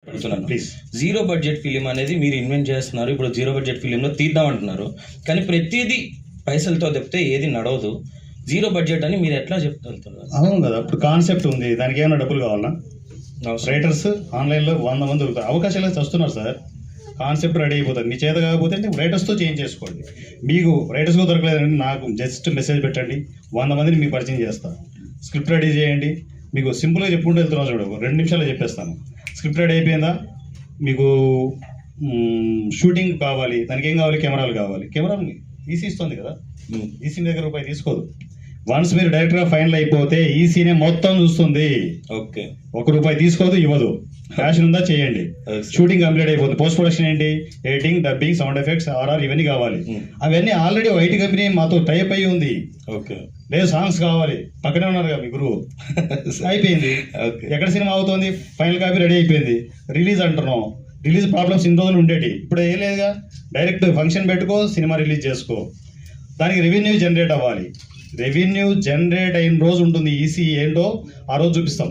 అడుగుతున్నాను. Please. Zero budget film అనేది మీరు ఇన్వెంట్ చేస్తున్నారు. ఇప్పుడు జీరో బడ్జెట్ ఫిలింలో తీద్దాం అంటున్నారు, కానీ ప్రతిదీ పైసలతో తప్పితే ఏది నడవదు. జీరో బడ్జెట్ అని మీరు ఎట్లా చెప్తున్నారు? అవును కదా, ఇప్పుడు కాన్సెప్ట్ ఉంది, దానికి ఏమైనా డబ్బులు కావాలా? రైటర్స్ ఆన్లైన్లో 100 మంది దొరుకుతారు, అవకాశాలు వస్తున్నారు సార్. కాన్సెప్ట్ రెడీ అయిపోతుంది, మీ చేత కాకపోతే రైటర్స్తో చేంజ్ చేసుకోండి. మీకు రైటర్స్గా దొరకలేదండి, నాకు జస్ట్ మెసేజ్ పెట్టండి, 100 మందిని మీకు పరిచయం చేస్తాను. స్క్రిప్ట్ రెడీ చేయండి. మీకు సింపుల్గా చెప్పుకుంటూ వెళ్తున్నాం చూడు, 2 నిమిషాల్లో చెప్పేస్తాను. స్క్రిప్ట్ రెడీ అయిపోయిందా, మీకు షూటింగ్ కావాలి, దానికి ఏం కావాలి? కెమెరాలు కావాలి. కెమెరాలు ఈసీ ఇస్తుంది కదా, ఈసీ దగ్గర రూపాయి తీసుకోదు. వన్స్ మీరు డైరెక్ట్గా ఫైనల్ అయిపోతే ఈసీనే మొత్తం చూస్తుంది. ఓకే, 1 రూపాయి తీసుకోదు, ఇవ్వదు. ఫ్యాషన్ ఉందా చేయండి, షూటింగ్ కంప్లీట్ అయిపోతుంది. పోస్ట్ ప్రొడక్షన్ ఏంటి? Editing, dubbing, sound effects, RR ఇవన్నీ కావాలి. అవన్నీ ఆల్రెడీ ఐటీ కంపెనీ మాతో టైప్ అయ్యి ఉంది. ఓకే, లేదు సాంగ్స్ కావాలి, పక్కనే ఉన్నారు కదా మీ గురువు. అయిపోయింది. ఎక్కడ సినిమా అవుతుంది, ఫైనల్ కాపీ రెడీ అయిపోయింది, రిలీజ్ అంటున్నాం. రిలీజ్ ప్రాబ్లమ్స్ ఇన్ని రోజులు ఉండేటి, ఇప్పుడు ఏం లేదుగా. డైరెక్ట్ ఫంక్షన్ పెట్టుకో, సినిమా రిలీజ్ చేసుకో. దానికి రెవెన్యూ జనరేట్ అవ్వాలి. రెవెన్యూ జనరేట్ అయిన రోజు ఉంటుంది ఈసీ ఏంటో ఆ రోజు చూపిస్తాం.